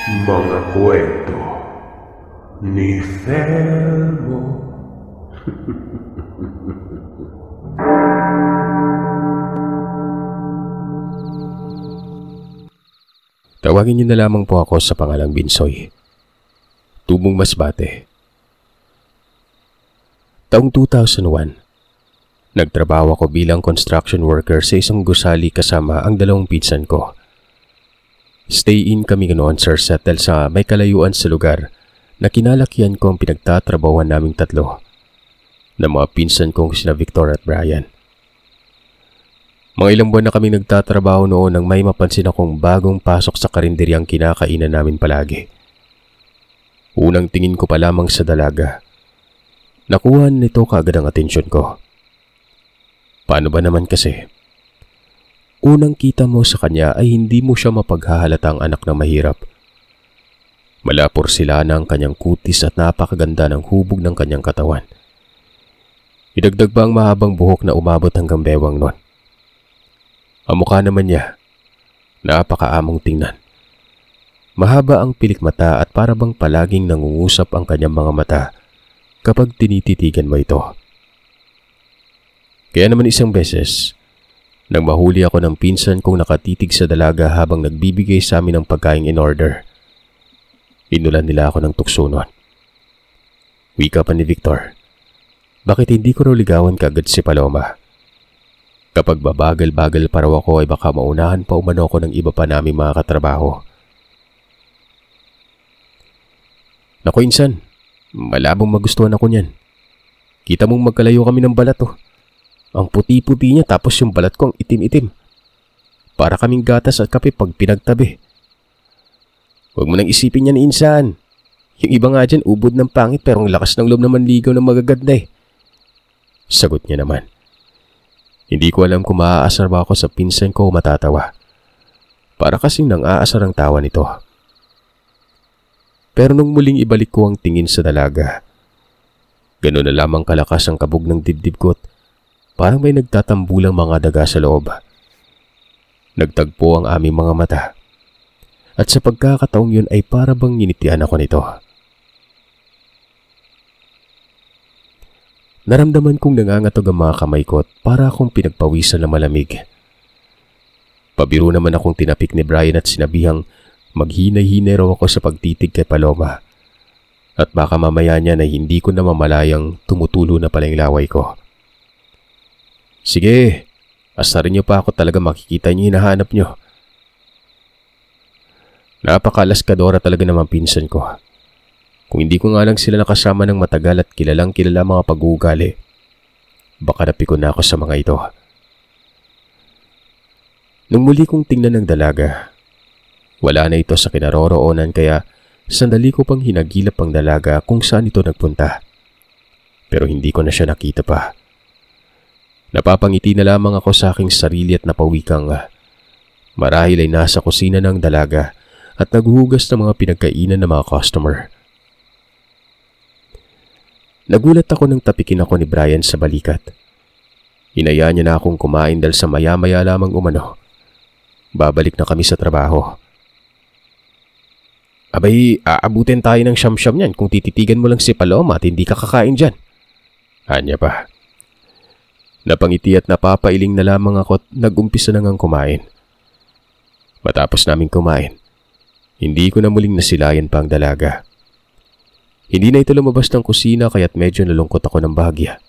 Mga kwento ni Felmo. Tawagin niyo na lamang po ako sa pangalang Binsoy. Tubong Masbate. Taong 2001, nagtrabaho ako bilang construction worker sa isang gusali kasama ang dalawang pinsan ko. Stay-in kami noon, Sir, settle sa may kalayuan sa lugar na kinalakihan ko ang pinagtatrabawan naming tatlo na mga pinsan kong sina Victor at Brian. Mga ilang buwan na kami nagtatrabaho noon nang may mapansin akong bagong pasok sa karinderyang kinakainan namin palagi. Unang tingin ko pa lamang sa dalaga. Nakuha nito kaagad ang atensyon ko. Paano ba naman kasi? Unang kita mo sa kanya ay hindi mo siya mapaghahalatang anak na mahirap. Malapor sila ng kanyang kutis at napakaganda ng hubog ng kanyang katawan. Idagdag ba ang mahabang buhok na umabot hanggang bewang nun? Ang mukha naman niya, napakaamong tingnan. Mahaba ang pilik mata at para bang palaging nangungusap ang kanyang mga mata kapag tinititigan mo ito. Kaya naman isang beses, nang mahuli ako ng pinsan kong nakatitig sa dalaga habang nagbibigay sa amin ng pagkain in order, inulan nila ako ng tukso nun. Wika pa ni Victor, bakit hindi ko raw ligawan kaagad si Paloma? Kapag babagal-bagal pa raw ako ay baka maunahan pa umano ko ng iba pa naming mga katrabaho. Naku insan, malabong magustuhan ako niyan. Kita mong magkalayo kami ng balat oh. Ang puti-puti niya tapos yung balat ko ang itim-itim. Para kaming gatas at kape pag pinagtabi. Huwag mo nang isipin yan insan. Yung iba nga dyan ubod ng pangit pero ang lakas ng loob naman ligaw ng magaganda eh. Sagot niya naman. Hindi ko alam kung maaasar ba ako sa pinsan ko o matatawa. Para kasing nang aasar ang tawa nito. Pero nung muling ibalik ko ang tingin sa dalaga, gano'n na lamang kalakas ang kabog ng dibdib ko at parang may nagtatambulang mga daga sa loob. Nagtagpo ang aming mga mata. At sa pagkakataong yun ay para bang nginitian ako nito. Naramdaman kong nangangatog ang mga kamay ko at para akong pinagpawisan na malamig. Pabiro naman akong tinapik ni Brian at sinabihang maghinay-hinay raw ako sa pagtitig kay Paloma. At baka mamaya niya na hindi ko na mamalayang tumutulo na pala yung laway ko. Sige, asarin niyo pa ako talaga makikita niyo yung hinahanap niyo. Napakalaskadora talaga naman pinsan ko. Kung hindi ko nga lang sila nakasama ng matagal at kilalang kilala mga pag-uugali, baka napiko na ako sa mga ito. Nung muli kong tingnan ng dalaga, wala na ito sa kinaroroonan kaya sandali ko pang hinagilap ang dalaga kung saan ito nagpunta. Pero hindi ko na siya nakita pa. Napapangiti na lamang ako sa aking sarili at napawikang marahil ay nasa kusina ng dalaga at naghuhugas ng mga pinagkainan ng mga customer. Nagulat ako nang tapikin ako ni Brian sa balikat. Hinayaan niya na akong kumain dahil sa maya-maya lamang umano. Babalik na kami sa trabaho. Abay, aabutin tayo ng siyam-siyam niyan kung tititigan mo lang si Paloma at hindi ka kakain dyan. Anya pa. Napangiti at napapailing na lamang ako at nag-umpisa na ngang kumain. Matapos naming kumain, hindi ko na muling nasilayan pa ang dalaga. Hindi na ito lumabas ng kusina kaya't medyo nalungkot ako ng bahagya.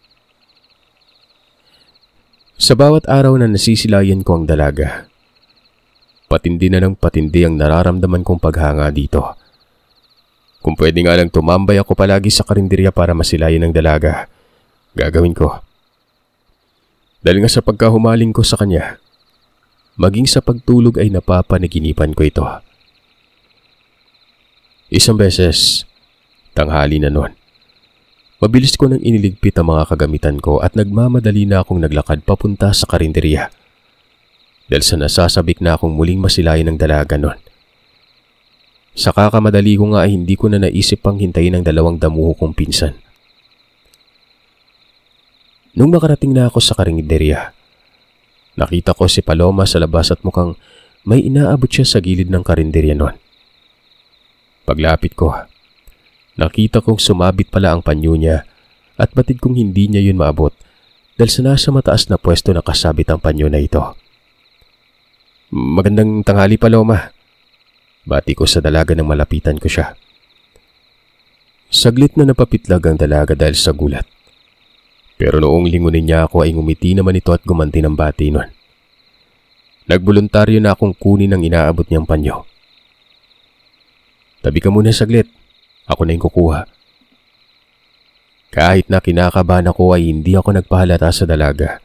Sa bawat araw na nasisilayan ko ang dalaga, patindi na ng patindi ang nararamdaman kong paghanga dito. Kung pwede nga lang tumambay ako palagi sa karinderya para masilayan ng dalaga, gagawin ko. Dahil nga sa pagkahumaling ko sa kanya, maging sa pagtulog ay napapanaginipan ko ito. Isang beses, tanghali na noon, mabilis ko nang iniligpit ang mga kagamitan ko at nagmamadali na akong naglakad papunta sa karinderya. Dahil sa nasasabik na akong muling masilayan ng dalaga noon. Sa kakamadali ko nga ay hindi ko na naisip pang hintayin ang dalawang damuho kong pinsan. Nung makarating na ako sa karinderya, nakita ko si Paloma sa labas at mukhang may inaabot siya sa gilid ng karinderya noon. Paglapit ko, nakita kong sumabit pala ang panyo niya at batid kong hindi niya yun maabot dahil sa nasa mataas na pwesto nakasabit ang panyo na ito. Magandang tanghali, Paloma. Bati ko sa dalaga nang malapitan ko siya. Saglit na napapitlag ang dalaga dahil sa gulat. Pero noong lingunin niya ako ay ngumiti naman ito at gumanti ng bati nun. Nagboluntaryo na akong kunin ang inaabot niyang panyo. Tabi ka muna saglit. Ako na yung kukuha. Kahit na kinakabahan ako ay hindi ako nagpahalata sa dalaga.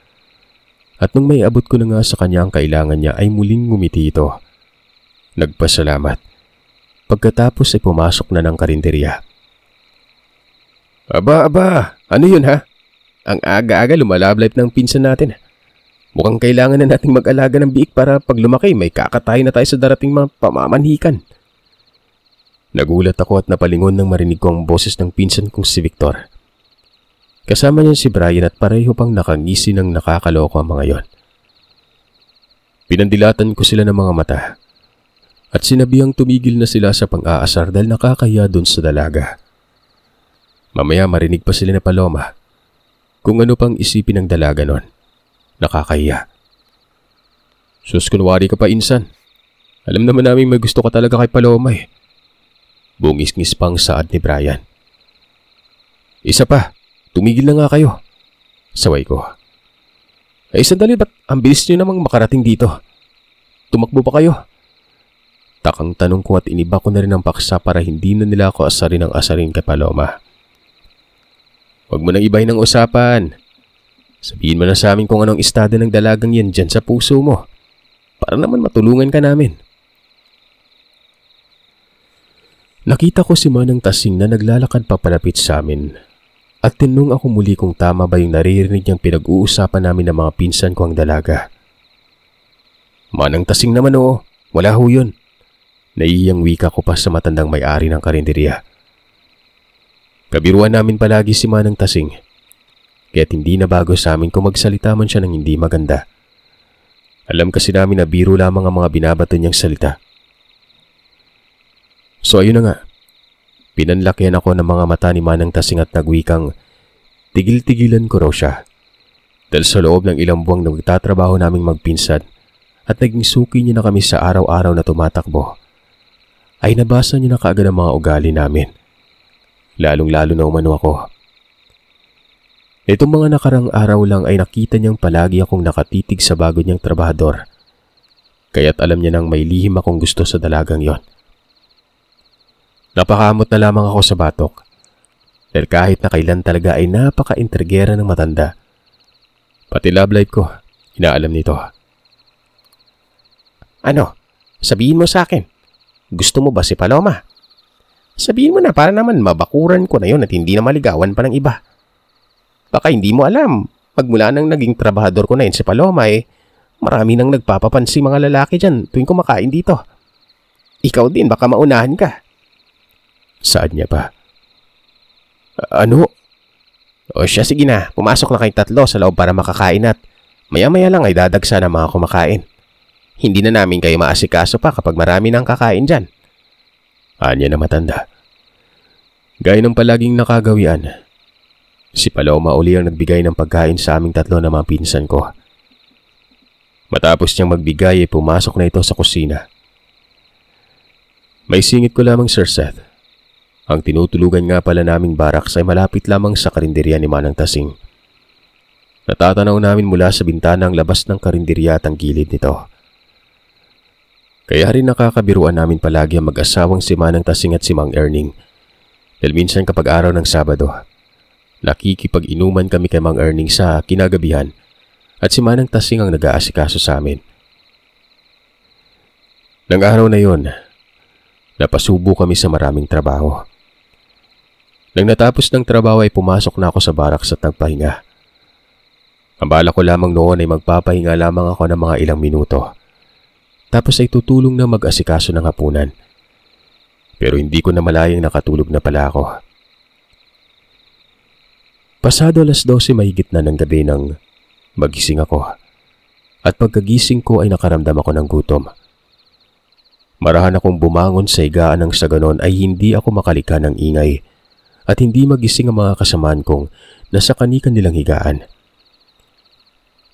At nung may abot ko na nga sa kanya ang kailangan niya ay muling ngumiti ito. Nagpasalamat. Pagkatapos ay pumasok na ng karinderya. Aba, ano yun ha? Ang aga-aga lumalablay ng pinsan natin. Mukhang kailangan na nating mag-alaga ng biik para pag lumaki may kakatay na tayo sa darating mga pamamanhikan. Nagulat ako at napalingon nang marinig ko ang boses ng pinsan kong si Victor. Kasama niya si Brian at pareho pang nakangisi ng nakakaloko ang mga yon. Pinandilatan ko sila ng mga mata at sinabihang tumigil na sila sa pang-aasar dahil nakakahiya doon sa dalaga. Mamaya marinig pa sila na Paloma kung ano pang isipin ng dalaga nun. Nakakahiya. Sus, kunwari ka pa, insan. Alam naman namin may gusto ka talaga kay Paloma eh. Bungis-ngis pang saad ni Brian. Isa pa, tumigil na nga kayo. Saway ko. Ay sandali, ba't ang bilis nyo namang makarating dito? Tumakbo pa kayo? Takang tanong ko at iniba ko na rin ang paksa para hindi na nila ako asarin ang asarin kay Paloma. Huwag mo nang ibahin ang usapan. Sabihin mo na sa amin kung anong estado ng dalagang yan dyan sa puso mo. Para naman matulungan ka namin. Nakita ko si Manang Tasing na naglalakad papalapit sa amin. At tinanong ako muli kung tama ba yung naririnig niyang pinag-uusapan namin ng mga pinsan ko ang dalaga. Manang Tasing naman oo, wala ho yun. Naiyang wika ko pa sa matandang may-ari ng karinderya. Kabiruan namin palagi si Manang Tasing. Kaya't hindi na bago sa amin kung magsalita man siya ng hindi maganda. Alam kasi namin na biro lamang ang mga binabato niyang salita. So ayun na nga. Pinanlakihan ako ng mga mata ni Manang Tasing at nagwikang tigil-tigilan ko raw siya. Dahil sa loob ng ilang buwang nagtatrabaho naming magpinsan at naging suki niya na kami sa araw-araw na tumatakbo, ay nabasa niya na kaagad ang mga ugali namin. Lalong-lalo na umano ako. Itong mga nakarang araw lang ay nakita niyang palagi akong nakatitig sa bago niyang trabahador. Kaya't alam niya nang may lihim akong gusto sa dalagang yon. Napakamot na lamang ako sa batok. Dahil kahit na kailan talaga ay napaka-intrigera ng matanda. Pati love life ko, inaalam nito. Ano? Sabihin mo sa akin. Gusto mo ba si Paloma? Sabihin mo na para naman mabakuran ko na yon at hindi na maligawan pa ng iba. Baka hindi mo alam, magmula nang naging trabahador ko na yun si Paloma marami nang nagpapapansin mga lalaki dyan tuwing kumakain dito. Ikaw din, baka maunahan ka. Saad niya pa. Ano? O siya, sige na, pumasok na kayong tatlo sa loob para makakain at maya-maya lang ay dadagsa na mga kumakain. Hindi na namin kayo maasikaso pa kapag marami nang kakain dyan. Anya na matanda. Gaya ng palaging nakagawian, si Paloma uli ang nagbigay ng pagkain sa aming tatlo na mga pinsan ko. Matapos niyang magbigay ay pumasok na ito sa kusina. May singit ko lamang, Sir Seth. Ang tinutulugan nga pala naming baraks ay malapit lamang sa karinderya ni Manang Tasing. Natatanaw namin mula sa bintana ang labas ng karinderya at ang gilid nito. Kaya rin nakakabiruan namin palagi ang mag-asawang si Manang Tasing at si Mang Erning. Dahil minsan kapag araw ng Sabado, nakikipag-inuman kami kay Mang Erning sa kinagabihan at si Manang Tasing ang nag-aasikaso sa amin. Nang araw na yon, napasubo kami sa maraming trabaho. Nang natapos ng trabaho ay pumasok na ako sa baraks at nagpahinga. Ang bala ko lamang noon ay magpapahinga lamang ako ng mga ilang minuto. Tapos ay tutulong na mag-asikaso ng hapunan. Pero hindi ko na malayang nakatulog na pala ako. Pasado 12:00 mahigit na ng gabi nang magising ako. At pagkagising ko ay nakaramdam ako ng gutom. Marahan akong bumangon sa higaan nang sa ganon ay hindi ako makalika ng ingay at hindi magising ang mga kasamaan kong nasa kani-kanilang higaan.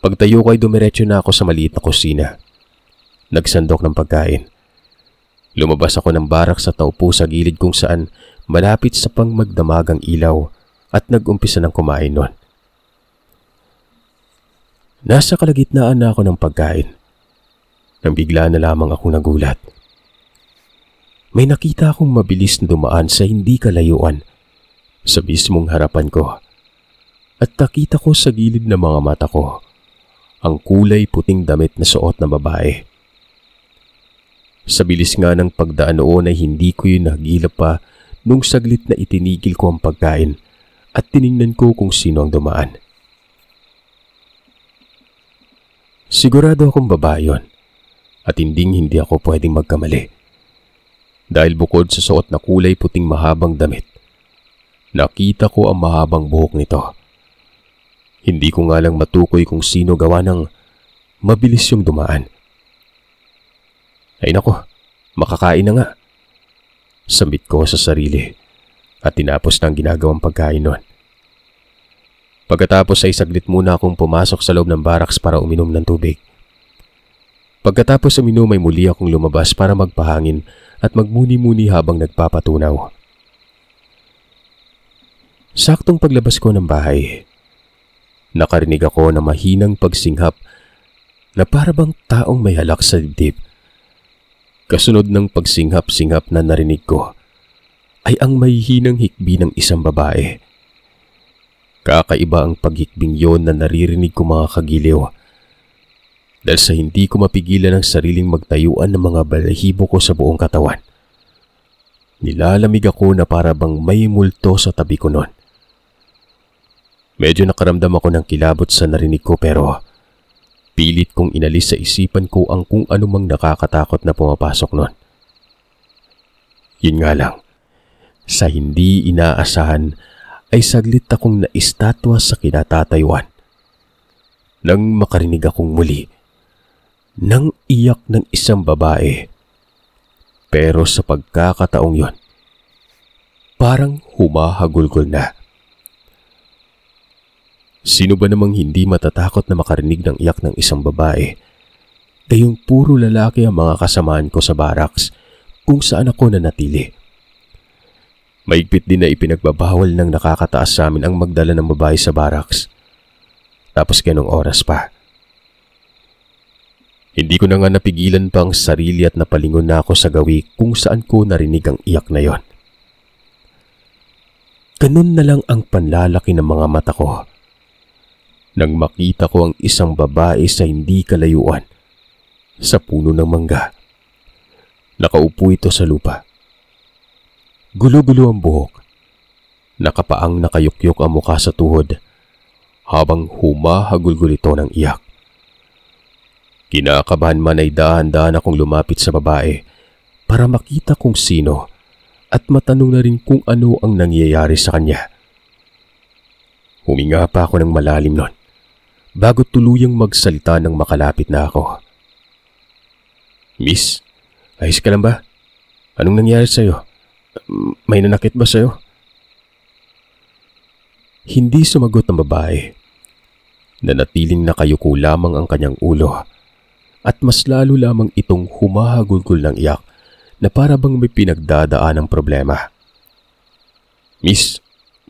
Pagtayo ko ay dumiretso na ako sa maliit na kusina. Nagsandok ng pagkain. Lumabas ako ng baraks at naupo sa gilid kung saan malapit sa pangmagdamagang ilaw at nag-umpisa ng kumain nun. Nasa kalagitnaan na ako ng pagkain nang bigla na lamang akong nagulat. May nakita akong mabilis na dumaan sa hindi kalayuan sa mismong harapan ko at nakita ko sa gilid ng mga mata ko ang kulay puting damit na suot na babae. Sa bilis nga ng pagdaan noon ay hindi ko yun nagilap pa nung saglit na itinigil ko ang pagkain at tiningnan ko kung sino ang dumaan. Sigurado akong babae yun at hindi ako pwedeng magkamali. Dahil bukod sa suot na kulay puting mahabang damit, nakita ko ang mahabang buhok nito. Hindi ko nga lang matukoy kung sino gawa ng mabilis yung dumaan. Ay nako, makakain na nga. Sambit ko sa sarili at tinapos na ang ginagawang pagkain nun. Pagkatapos ay saglit muna akong pumasok sa loob ng baraks para uminom ng tubig. Pagkatapos uminom ay muli akong lumabas para magpahangin at magmuni-muni habang nagpapatunaw. Saktong paglabas ko ng bahay, nakarinig ako ng mahinang pagsinghap na para bang taong may halak sa dibdib. Kasunod ng pagsinghap-singhap na narinig ko ay ang mahihinang hikbi ng isang babae. Kakaiba ang paghikbing yon na naririnig ko mga kagiliw. Dahil sa hindi ko mapigilan ang sariling magtayuan ng mga balahibo ko sa buong katawan. Nilalamig ako na para bang may multo sa tabi ko noon. Medyo nakaramdam ako ng kilabot sa narinig ko pero pilit kong inalis sa isipan ko ang kung anumang nakakatakot na pumapasok noon. Yun nga lang, sa hindi inaasahan ay saglit akong naistatwa sa kinatatayuan. Nang makarinig akong muli nang iyak ng isang babae. Pero sa pagkakataong yon, parang humahagulgol na. Sino ba namang hindi matatakot na makarinig ng iyak ng isang babae? Gayong puro lalaki ang mga kasamaan ko sa baraks kung saan ako nanatili. Maigpit din na ipinagbabawal ng nakakataas sa amin ang magdala ng babae sa baraks. Tapos ganong oras pa. Hindi ko na nga napigilan pang sarili at napalingon na ako sa gawi kung saan ko narinig ang iyak na yon. Ganun na lang ang panlalaki ng mga mata ko nang makita ko ang isang babae sa hindi kalayuan sa puno ng mangga. Nakaupo ito sa lupa. Gulo-gulo ang buhok. Nakapaang nakayukyok ang mukha sa tuhod habang humahagulgul ito ng iyak. Kinakabahan man ay dahan-dahan akong lumapit sa babae para makita kung sino at matanong na rin kung ano ang nangyayari sa kanya. Huminga pa ako ng malalim nun bago tuluyang magsalita ng makalapit na ako. Miss, ayos ka lang ba? Anong nangyari sa'yo? May nanakit ba sa'yo? Hindi sumagot ng babae. Nanatiling nakayuko lamang ang kanyang ulo at mas lalo lamang itong humahagulgol ng iyak na para bang may pinagdadaan ng problema. Miss,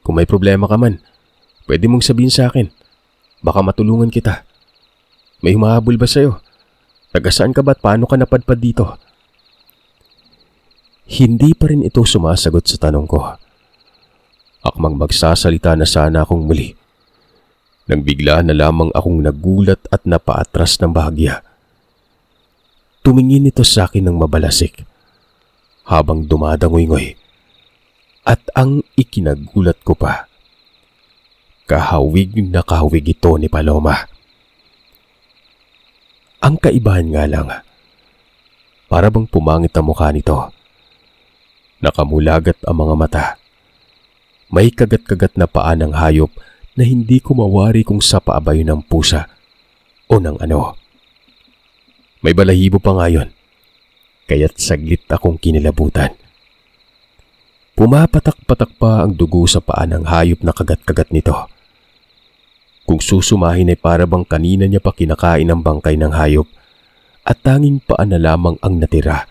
kung may problema ka man, pwede mong sabihin sa akin. Baka matulungan kita. May humahabol ba sa'yo? Taga-saan ka ba at paano ka napadpad dito? Hindi pa rin ito sumasagot sa tanong ko. Akmang magsasalita na sana akong muli nang bigla na lamang akong nagulat at napaatras ng bahagya. Tumingin ito sa akin ng mabalasik habang dumadangoy-ngoy at ang ikinagulat ko pa, kahawig na kahawig ito ni Paloma. Ang kaibahan nga lang, para bang pumangit ang mukha nito. Nakamulagat ang mga mata. May kagat-kagat na paa ng hayop na hindi ko mawari kung sa paaba yun ng pusa o ng ano. May balahibo pa nga yun. kaya't saglit akong kinilabutan. Pumapatak-patak pa ang dugo sa paa ng hayop na kagat-kagat nito. Kung susumahin ay para bang kanina niya pa kinakain ang bangkay ng hayop at tanging paa na lamang ang natira.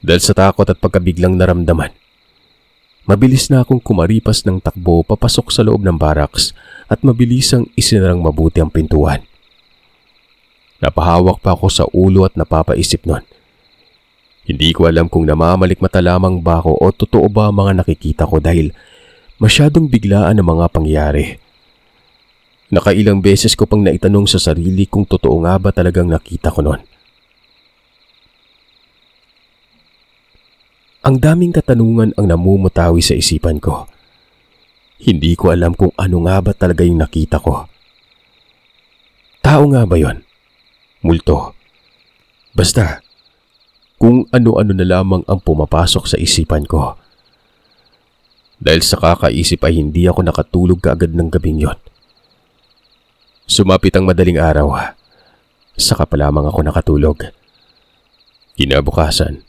Dahil sa takot at pagkabiglang naramdaman, mabilis na akong kumaripas ng takbo papasok sa loob ng barracks at mabilisang isinarang mabuti ang pintuan. Napahawak pa ako sa ulo at napapaisip nun. Hindi ko alam kung namamalikmata lamang ba ako o totoo ba ang mga nakikita ko dahil masyadong biglaan ang mga pangyayari. Nakailang beses ko pang naitanong sa sarili kung totoo nga ba talagang nakita ko nun. Ang daming katanungan ang namumutawi sa isipan ko. Hindi ko alam kung ano nga ba talaga yung nakita ko. Tao nga ba yon? Multo? Basta, kung ano-ano na lamang ang pumapasok sa isipan ko. Dahil sa kakaisip ay hindi ako nakatulog kaagad ng gabing yon. Sumapit ang madaling araw, saka pa lamang ako nakatulog. Kinabukasan,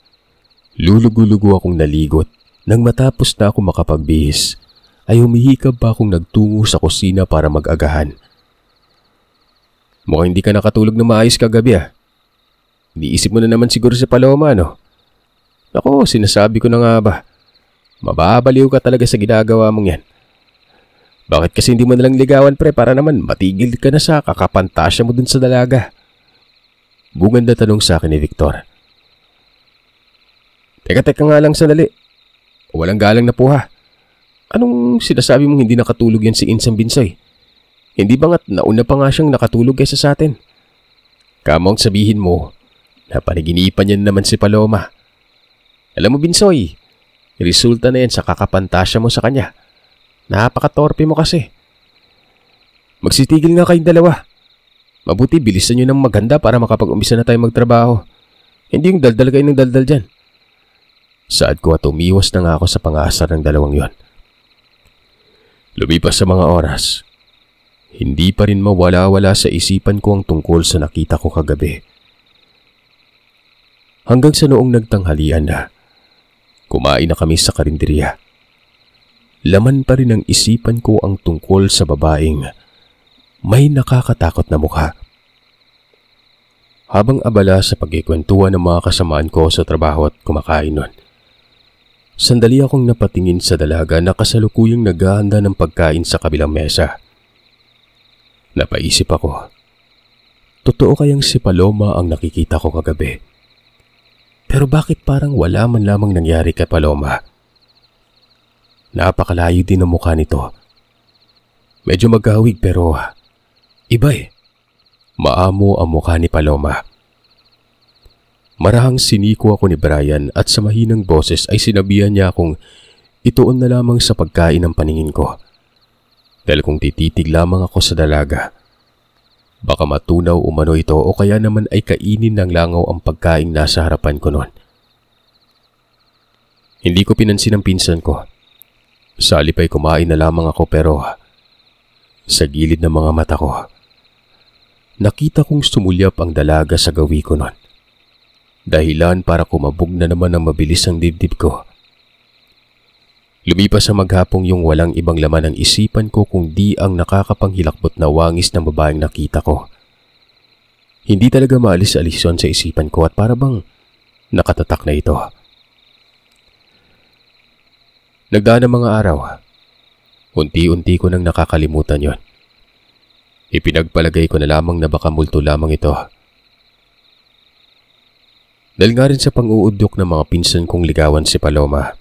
lulugo-lugo akong naligot. Nang matapos na ako makapagbihis, ay humihikab pa akong nagtungo sa kusina para mag-agahan. Mukhang hindi ka nakatulog na maayos kagabi Iniisip mo na naman siguro si Paloma, no? Ako, sinasabi ko na nga ba. Mababaliw ka talaga sa ginagawa mong yan. Bakit kasi hindi mo nalang ligawan, pre, para naman matigil ka na sa kakapantasya mo dun sa dalaga? Bungad na tanong sa akin ni Victor. Teka nga lang sandali. Walang galang na po ha. Anong sinasabi mong hindi nakatulog yan si Insang Binsoy? Hindi ba nga't nauna pa nga siyang nakatulog kaysa sa atin? Kamong sabihin mo, napanaginipan niya naman si Paloma. Alam mo, Binsoy, resulta na yan sa kakapantasya mo sa kanya. Napakatorpe mo kasi. Magsitigil nga kayong dalawa. Mabuti bilisan nyo ng maganda para makapag-umpisa na tayo magtrabaho. Hindi yung daldal kayo ng daldal dyan. Saad ko at umiwas na nga ako sa pangasar ng dalawang yon. Lumipas sa mga oras, hindi pa rin mawala-wala sa isipan ko ang tungkol sa nakita ko kagabi. Hanggang sa noong nagtanghalian na, kumain na kami sa karinderya. Laman pa rin ang isipan ko ang tungkol sa babaeng may nakakatakot na mukha. Habang abala sa pagkikwentuhan ng mga kasamaan ko sa trabaho at kumakain nun, sandali akong napatingin sa dalaga na kasalukuyang naghahanda ng pagkain sa kabilang mesa. Napaisip ako, totoo kayang si Paloma ang nakikita ko kagabi? Pero bakit parang wala man lamang nangyari kay Paloma? Napakalayo din ang mukha nito. Medyo magkahawig pero iba Maamo ang mukha ni Paloma. Marahang siniko ako ni Brian at sa mahinang boses ay sinabihan niya akong ituon na lamang sa pagkain ng paningin ko. Dahil kung tititig lamang ako sa dalaga, baka matunaw umano ito o kaya naman ay kainin ng langaw ang pagkain nasa harapan ko noon. Hindi ko pinansin ang pinsan ko. Sa halip ay kumain na lamang ako pero sa gilid ng mga mata ko, nakita kong sumulyap ang dalaga sa gawi ko noon. Dahilan para kumabog na naman ang mabilis ang dibdib ko. Lumipas sa maghapong yung walang ibang laman ang isipan ko kung di ang nakakapanghilakbot na wangis ng babaeng nakita ko. Hindi talaga maalis-alis yon sa isipan ko at para bang nakatatak na ito. Nagdaan ang mga araw. Unti-unti ko nang nakakalimutan yon. Ipinagpalagay ko na lamang na baka multo lamang ito. Dahil nga rin sa pang-uudyok ng mga pinsan kong ligawan si Paloma,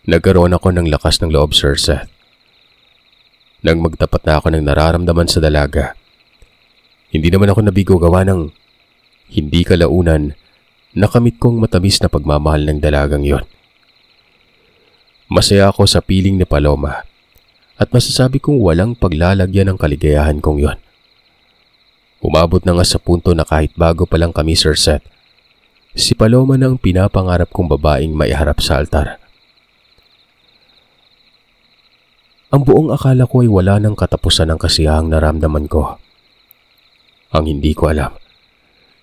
nagkaroon ako ng lakas ng loob, Sir Seth. Nang magtapat na ako ng nararamdaman sa dalaga, hindi naman ako nabigo gawa ng hindi kalaunan nakamit kong matamis na pagmamahal ng dalagang yon. Masaya ako sa piling ni Paloma at masasabi kong walang paglalagyan ng kaligayahan kong yon. Umabot na nga sa punto na kahit bago pa lang kami, Sir Seth, si Paloma na ang pinapangarap kong babaeng maiharap sa altar. Ang buong akala ko ay wala ng katapusan ng kasiyahang naramdaman ko. Ang hindi ko alam,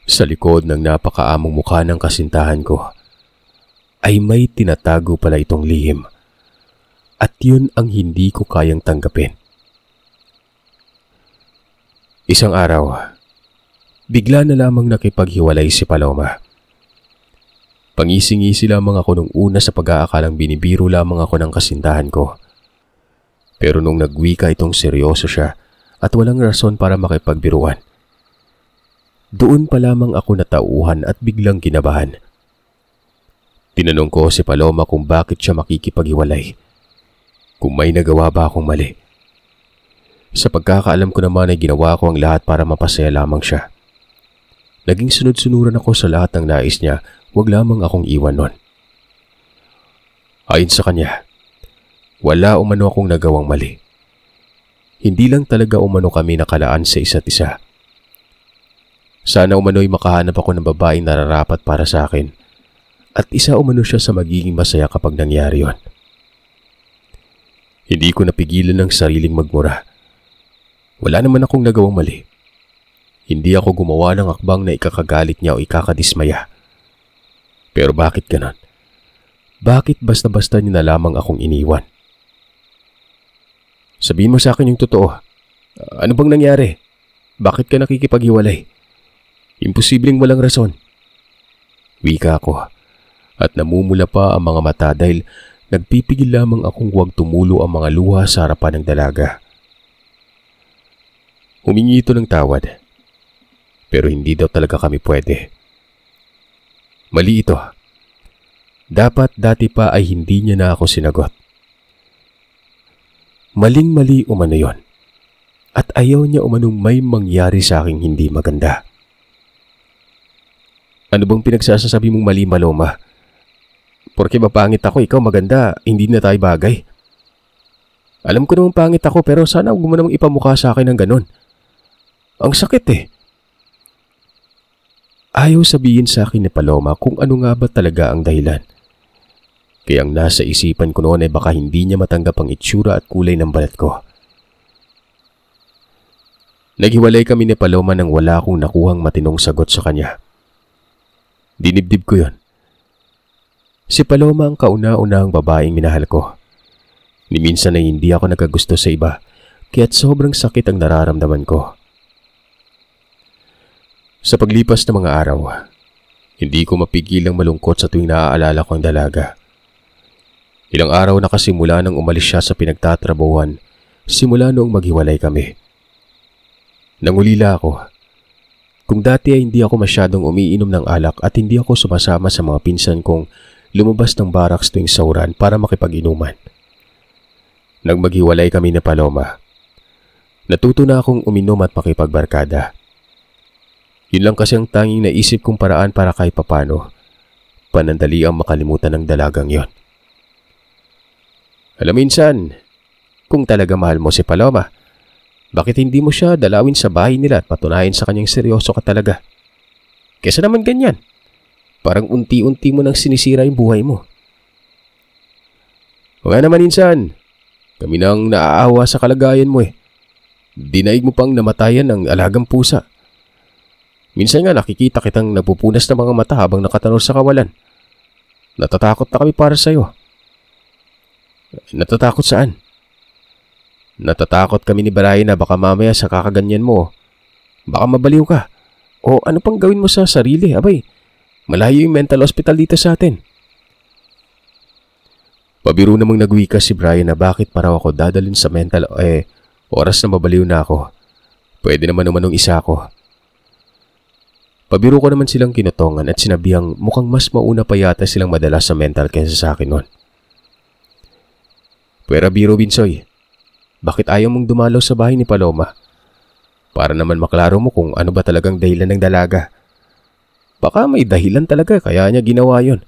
Sa likod ng napakaamong mukha ng kasintahan ko ay may tinatago pala itong lihim. At yun ang hindi ko kayang tanggapin. Isang araw, bigla na lamang nakipaghiwalay si Paloma. Pangisi-ngisi lamang ako nung una sa pag-aakalang binibiro lamang ako ng kasintahan ko. Pero nung nagwika itong seryoso siya at walang rason para makipagbiruan, doon pa lamang ako natauhan at biglang kinabahan. Tinanong ko si Paloma kung bakit siya makikipaghiwalay. Kung may nagawa ba akong mali. Sa pagkakaalam ko naman ay ginawa ko ang lahat para mapasaya lamang siya. Naging sunod-sunuran ako sa lahat ng nais niya, wag lamang akong iwan nun. Ayon sa kanya, wala umano akong nagawang mali. Hindi lang talaga umano kami nakalaan sa isa't isa. Sana umano'y makahanap ako ng babaeng nararapat para sa akin at isa umano siya sa magiging masaya kapag nangyari yon. Hindi ko napigilan ng sariling magmura. Wala naman akong nagawang mali. Hindi ako gumawa ng akbang na ikakagalit niya o ikakadismaya. Pero bakit ganon? Bakit basta-basta niya na lamang akong iniwan? Sabihin mo sa akin yung totoo. Ano bang nangyari? Bakit ka nakikipaghiwalay? Imposibleng walang rason. Wika ako at namumula pa ang mga mata dahil nagpipigil lamang akong huwag tumulo ang mga luha sa harapan ng dalaga. Humingi ito ng tawad. Pero hindi daw talaga kami pwede. Mali ito. Dapat dati pa ay hindi niya na ako sinagot. Maling-mali umano yon. At ayaw niya umanong may mangyari sa aking hindi maganda. Ano bang pinagsasasabi mong mali, Paloma? Porke ba pangit ako, ikaw maganda, hindi na tayo bagay. Alam ko namang pangit ako pero sana huwag mo namang ipamukha sa akin ng ganon. Ang sakit eh. Ayaw sabihin sa akin ni Paloma kung ano nga ba talaga ang dahilan. Kaya ang nasa isipan ko noon ay baka hindi niya matanggap ang itsura at kulay ng balat ko. Naghiwalay kami ni Paloma nang wala akong nakuhang matinong sagot sa kanya. Dinibdib ko yon. Si Paloma ang kauna-unahang babaeng minahal ko. Ni minsan ay hindi ako nagkagusto sa iba, kaya't sobrang sakit ang nararamdaman ko. Sa paglipas ng mga araw, hindi ko mapigilang malungkot sa tuwing naaalala ko ang dalaga. Ilang araw na kasi mula nang umalis siya sa pinagtatrabahuan, simula noong maghiwalay kami. Nangulila ako. Kung dati ay hindi ako masyadong umiinom ng alak at hindi ako sumasama sa mga pinsan kong lumabas ng baraks tuwing sauran para makipag-inuman. Nang maghiwalay kami na Paloma, natuto na akong uminom at makipagbarkada. Yun lang kasi ang tanging naisip kong paraan para kahit papano, panandali ang makalimutan ng dalagang yon. Alam minsan, kung talaga mahal mo si Paloma, bakit hindi mo siya dalawin sa bahay nila at patunayan sa kanyang seryoso ka talaga? Kesa naman ganyan. Parang unti-unti mo nang sinisira yung buhay mo. O nga naman insan, kami nang naaawa sa kalagayan mo eh. Dinaig mo pang namatayan ng alagang pusa. Minsan nga nakikita kitang napupunas ng mga mata habang nakatanor sa kawalan. Natatakot na kami para sa'yo. Natatakot saan? Natatakot kami ni Brian na baka mamaya sa kakaganyan mo, baka mabaliw ka. O ano pang gawin mo sa sarili, abay. Malayo yung mental hospital dito sa atin. Pabiro namang nagwika si Brian na bakit para ako dadalhin sa mental oras na mabaliw na ako. Pwede naman umanong isa ako. Pabiro ko naman silang kinutongan at sinabihang mukhang mas mauna pa yata silang madala sa mental kaysa sa akin noon. Pwera biro Binsoy, bakit ayaw mong dumalaw sa bahay ni Paloma? Para naman maklaro mo kung ano ba talagang dahilan ng dalaga. Baka may dahilan talaga kaya niya ginawa yon.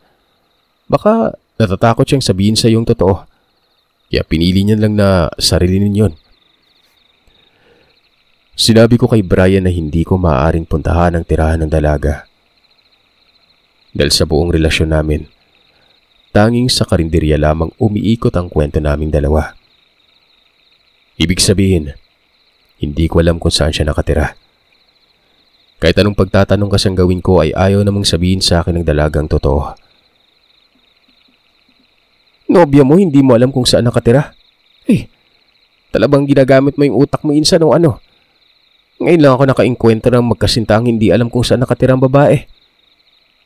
Baka natatakot siyang sabihin sa iyong totoo. Kaya pinili niya lang na sarilinin yon. Sinabi ko kay Brian na hindi ko maaaring puntahan ang tirahan ng dalaga. Dahil sa buong relasyon namin, tanging sa karinderya lamang umiikot ang kwento naming dalawa. Ibig sabihin, hindi ko alam kung saan siya nakatira. Kahit anong pagtatanong kasing gawin ko ay ayaw namang sabihin sa akin ng dalagang totoo. Nobya mo, hindi mo alam kung saan nakatira? Talabang ginagamit mo yung utak mo insan o ano? Ngayon lang ako nakainkwentro ng magkasintahang hindi alam kung saan nakatira ang babae.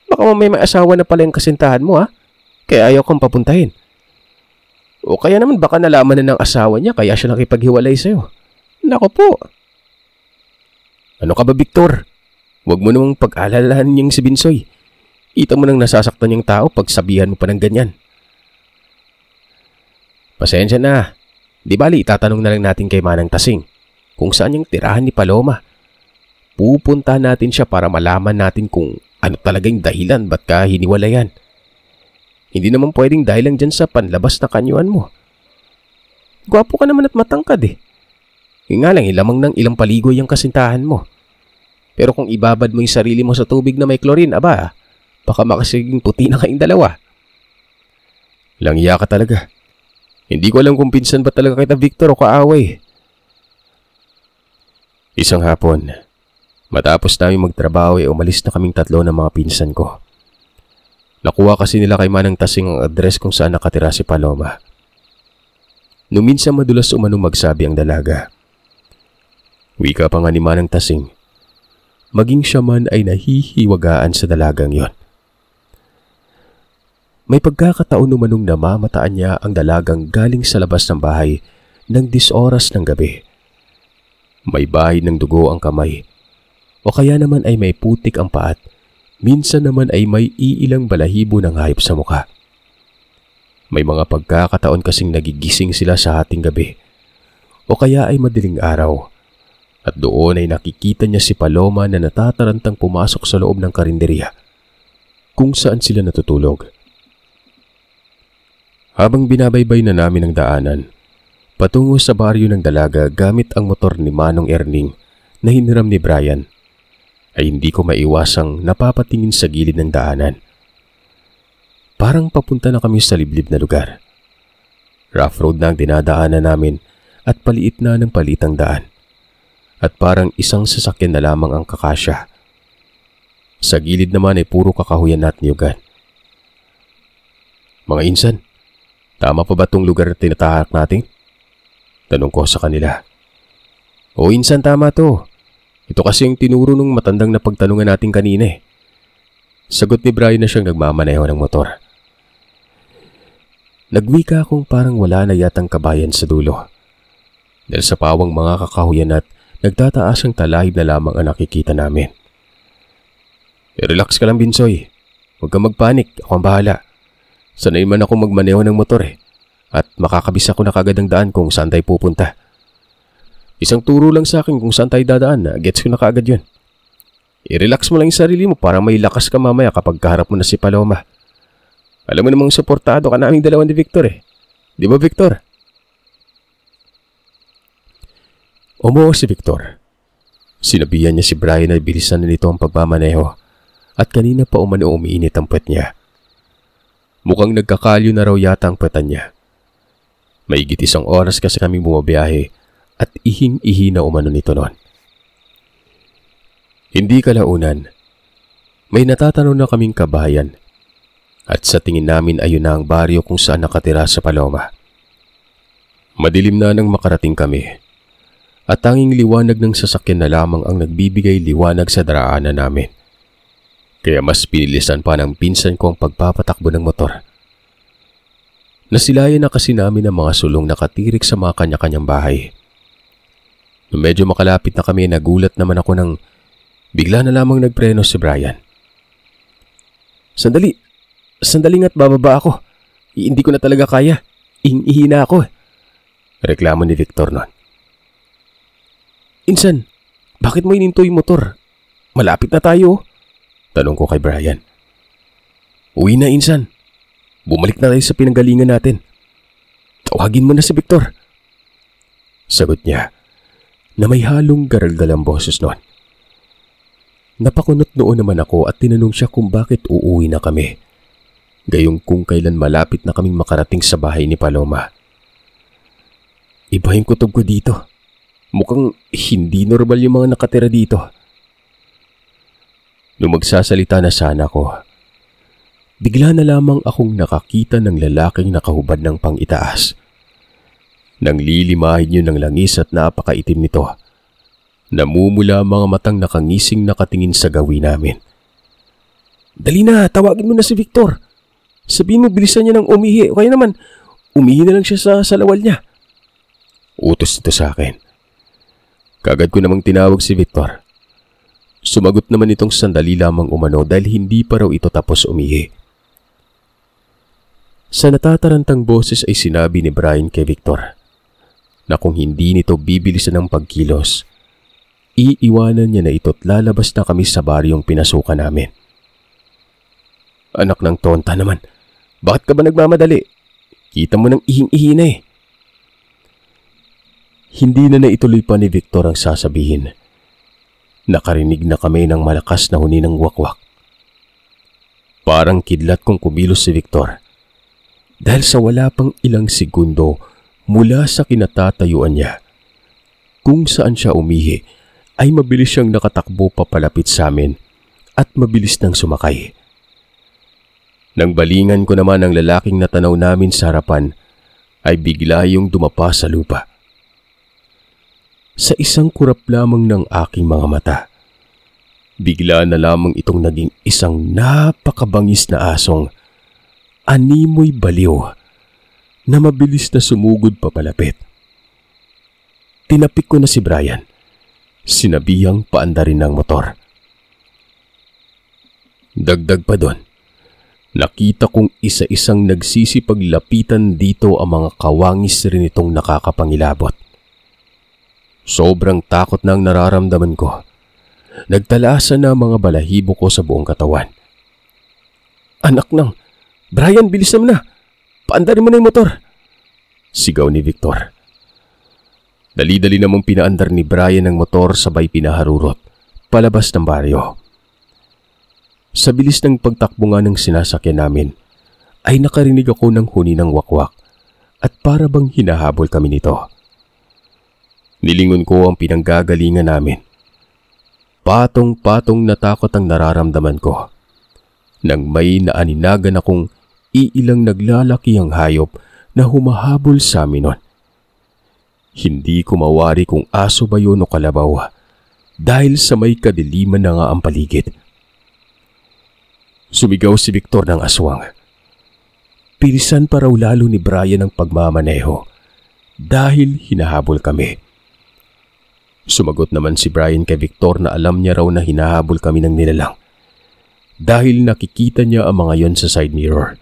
Baka may asawa na pala yung kasintahan mo ha? Kaya ayaw kang papuntahin. O kaya naman baka nalaman na ng asawa niya kaya siya nakipaghiwalay sa'yo. Nako po. Ano ka ba, Victor? Huwag mo namang pag-alalahan niyang si Binsoy. Ita mo nang nasasaktan yung tao pag sabihan mo pa ng ganyan. Pasensya na. Di bali, itatanong na lang natin kay Manang Tasing kung saan yung tirahan ni Paloma. Pupunta natin siya para malaman natin kung ano talagang dahilan ba't ka hiniwalayan. Hindi naman pwedeng dahil lang dyan sa panlabas na kanyuan mo. Gwapo ka naman at matangkad eh. Yung nga lang, ilamang ng ilang paligoy ang kasintahan mo. Pero kung ibabad mo yung sarili mo sa tubig na may chlorine, aba, baka makasiging puti na kayong dalawa. Langya ka talaga. Hindi ko alam kung pinsan ba talaga kita, Victor, o kaaway. Isang hapon, matapos namin magtrabaho ay umalis na kaming tatlo ng mga pinsan ko. Nakuha kasi nila kay Manang Tasing ang address kung saan nakatira si Paloma. Nung minsan madulas umanong magsabi ang dalaga. Wika pa nga ni Manang Tasing, maging siya man ay nahihiwagaan sa dalagang yon. May pagkakataon umanong namamataan niya ang dalagang galing sa labas ng bahay ng 10 oras ng gabi. May bahay ng dugo ang kamay, o kaya naman ay may putik ang paat, minsan naman ay may iilang balahibo ng hayop sa mukha. May mga pagkakataon kasing nagigising sila sa hating gabi, o kaya ay madaling araw, at doon ay nakikita niya si Paloma na natatarantang pumasok sa loob ng karinderya, kung saan sila natutulog. Habang binabaybay na namin ang daanan, patungo sa baryo ng dalaga gamit ang motor ni Manong Erning na hiniram ni Brian, ay hindi ko maiwasang napapatingin sa gilid ng daanan. Parang papunta na kami sa liblib na lugar. Rough road na ang dinadaanan namin at paliit na ng palitang daan. At parang isang sasakyan na lamang ang kakasya. Sa gilid naman ay puro kakahuyan at niyugan. Mga insan, tama pa ba itong lugar na tinatahak natin? Tanong ko sa kanila. O insan, tama to. Ito kasi yung tinuro nung matandang na pagtanungan natin kanina eh. Sagot ni Brian na siyang nagmamaneho ng motor. Nagwika akong parang wala na yatang kabayan sa dulo. Dahil sa pawang mga kakahuyan at nagtataas ang talahib na lamang ang nakikita namin. Relax ka lang, Binsoy. Huwag kang magpanik, ako ang bahala. Sanay man ako magmaneho ng motor eh. At makakabisa ko na kagad ang daan kung saan tayo pupunta. Isang turo lang sa akin kung saan tayo dadaan na gets ko na kaagad yun. I-relax mo lang yung sarili mo para may lakas ka mamaya kapag kaharap mo na si Paloma. Alam mo namang suportado ka naming dalawa ni Victor eh. Di ba, Victor? Umuo si Victor. Sinabihan niya si Brian na bilisan na nito ang pagmamaneho at kanina pa umano umiinit ang puwet niya. Mukhang nagkakalyo na raw yata ang puwetan niya. Maigit 1 oras kasi kami bumabiyahe at ihing-ihi na umano nito noon. Hindi kalaunan, may natatanong na kaming kabayan at sa tingin namin ayun na ang baryo kung saan nakatira sa Paloma. Madilim na nang makarating kami at tanging liwanag ng sasakyan na lamang ang nagbibigay liwanag sa daraanan namin. Kaya mas pinilisan pa ng pinsan ko ang pagpapatakbo ng motor. Nasilayan na kasi namin ang mga sulong nakatirik sa mga kanya-kanyang bahay. Nung medyo makalapit na kami, nagulat naman ako nang bigla na lamang nagpreno si Brian. Sandali nga't bababa ako. Hindi ko na talaga kaya. Ihi na ako. Reklamo ni Victor noon. Insan, bakit mo ininto yung motor? Malapit na tayo. Tanong ko kay Brian. Uwi na, insan. Bumalik na tayo sa pinanggalingan natin. Tawagin mo na si Victor. Sagot niya na may halong garalgal ang boses noon. Napakunot noon naman ako at tinanong siya kung bakit uuwi na kami. Gayong kung kailan malapit na kaming makarating sa bahay ni Paloma. Iba yung kutob ko dito. Mukhang hindi normal yung mga nakatira dito. Nung magsasalita na sana ko, bigla na lamang akong nakakita ng lalaking nakahubad ng pang-itaas. Nang lilimahin yun ng langis at napakaitim nito, namumula mga matang nakangising nakatingin sa gawin namin. Dali na, tawagin mo na si Victor. Sabihin mo bilisan niya ng umihi o kaya naman umihi na lang siya sa salawal niya. Utos ito sa akin. Kagad ko namang tinawag si Victor. Sumagot naman itong sandali lamang umano dahil hindi pa raw ito tapos umihi. Sa natatarantang boses ay sinabi ni Brian kay Victor na kung hindi nito bibilisan ng pagkilos, iiwanan niya na ito't lalabas na kami sa baryong pinasukan namin. Anak ng tonta naman, bakit ka ba nagmamadali? Kita mo nang ihing-ihi na eh. Hindi na naituloy pa ni Victor ang sasabihin. Nakarinig na kami ng malakas na huni ng wakwak. Parang kidlat kong kumilos si Victor. Dahil sa wala pang ilang segundo mula sa kinatatayuan niya, kung saan siya umihi ay mabilis siyang nakatakbo papalapit sa amin at mabilis nang sumakay. Nang balingan ko naman ang lalaking natanaw namin sa harapan, ay bigla yung dumapa sa lupa. Sa isang kurap lamang ng aking mga mata, bigla na lamang itong naging isang napakabangis na asong animoy baliw na mabilis na sumugod papalapit. Tinapik ko na si Brian. Sinabihang paandarin ng motor. Dagdag pa doon, nakita kong isa-isang nagsisipaglapitan dito ang mga kawangis rin itong nakakapangilabot. Sobrang takot na ang nararamdaman ko. Nagtalasan na mga balahibo ko sa buong katawan. Anak ng, Brian, bilisan mo na. Paandarin mo na yung motor. Sigaw ni Victor. Dali-dali namang pinaandar ni Brian ang motor sabay pinaharurot palabas ng baryo. Sa bilis ng pagtakbo nga ng sinasakyan namin, ay nakarinig ako ng huni ng wakwak at para bang hinahabol kami nito. Nilingon ko ang pinanggagalingan namin. Patong-patong natakot ang nararamdaman ko nang may naaninagan akong iilang naglalaki ang hayop na humahabol sa amin nun. Hindi ko mawari kung aso ba yun o kalabaw dahil sa may kadiliman na nga ang paligid. Sumigaw si Victor ng aswang. Pilisan pa raw lalo ni Brian ang pagmamaneho dahil hinahabol kami. Sumagot naman si Brian kay Victor na alam niya raw na hinahabol kami ng nilalang dahil nakikita niya ang mga yon sa side mirror.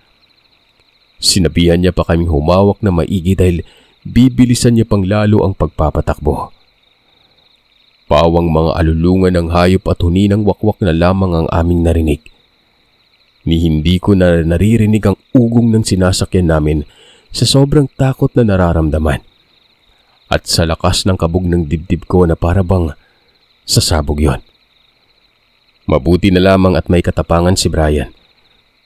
Sinabihan niya pa kaming humawak na maigi dahil bibilisan niya pang lalo ang pagpapatakbo. Pawang mga alulungan ng hayop at huni ng wakwak na lamang ang aming narinig. Ni hindi ko na naririnig ang ugong ng sinasakyan namin sa sobrang takot na nararamdaman. At sa lakas ng kabog ng dibdib ko na parabang sasabog yon. Mabuti na lamang at may katapangan si Brian,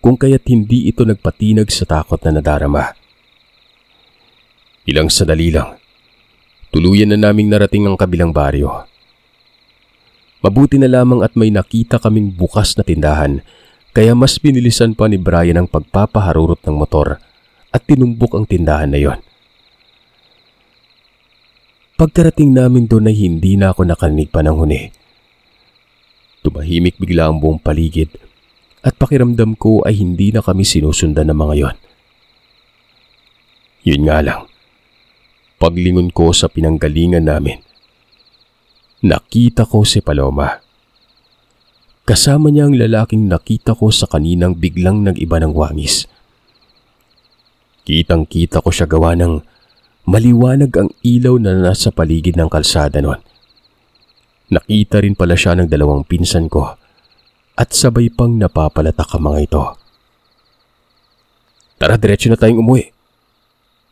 kung kaya't hindi ito nagpatinag sa takot na nadarama. Ilang sandali lang, tuluyan na naming narating ang kabilang baryo. Mabuti na lamang at may nakita kaming bukas na tindahan, kaya mas binilisan pa ni Brian ang pagpapaharurot ng motor at tinumbok ang tindahan na yon. Pagkarating namin doon ay hindi na ako nakarinig pa ng huni. Tumahimik bigla ang buong paligid at pakiramdam ko ay hindi na kami sinusundan ng mga yon. Yun nga lang, paglingon ko sa pinanggalingan namin, nakita ko si Paloma. Kasama niya ang lalaking nakita ko sa kaninang biglang nag-iba ng wangis. Kitang-kita ko siya gawa ng maliwanag ang ilaw na nasa paligid ng kalsada noon. Nakita rin pala siya ng dalawang pinsan ko at sabay pang napapalatak ang mga ito. Tara, diretso na tayong umuwi,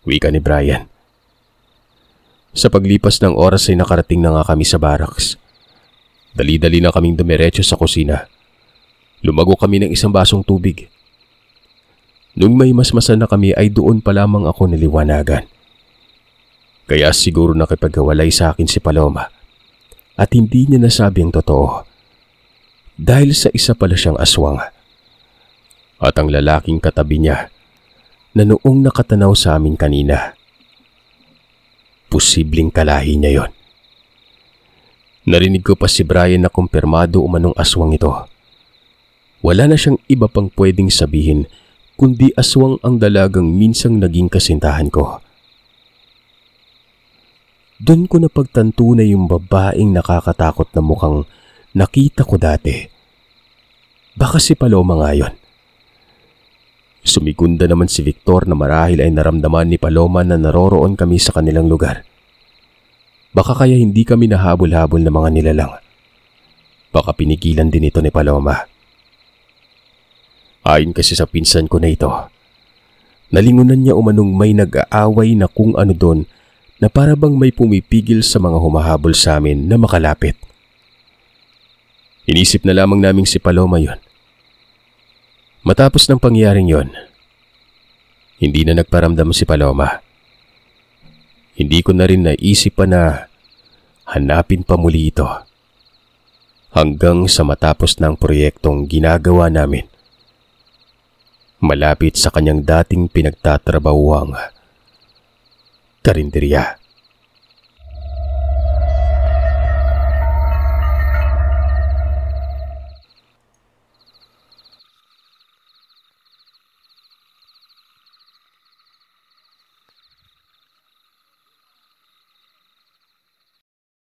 wika ni Brian. Sa paglipas ng oras ay nakarating na nga kami sa barracks. Dali-dali na kaming dumiretso sa kusina. Lumago kami ng isang basong tubig. Nung may masmasan na kami ay doon pa lamang ako niliwanagan. Kaya siguro nakipagkawalay sa akin si Paloma at hindi niya nasabi ang totoo. dahil sa isa pala siyang aswang. At ang lalaking katabi niya na noong nakatanaw sa amin kanina, posibleng kalahi niya yon. Narinig ko pa si Brian na kumpirmado umanong aswang ito. Wala na siyang iba pang pwedeng sabihin kundi aswang ang dalagang minsang naging kasintahan ko. Doon ko napagtanto na yung babaeng nakakatakot na mukhang nakita ko dati. Baka si Paloma nga yun. Sumigunda naman si Victor na marahil ay naramdaman ni Paloma na naroroon kami sa kanilang lugar. Baka kaya hindi kami nahabol-habol na mga nilalang. Baka pinigilan din ito ni Paloma. Ayon kasi sa pinsan ko na ito, nalingunan niya umanong may nag-aaway na kung ano doon na para bang may pumipigil sa mga humahabol sa amin na makalapit. Inisip na lamang naming si Paloma yon. Matapos ng pangyaring yon, hindi na nagparamdam si Paloma. Hindi ko na rin naisip pa na hanapin pa muli ito. Hanggang sa matapos ng proyektong ginagawa namin, malapit sa kanyang dating pinagtatrabahuang karinderya.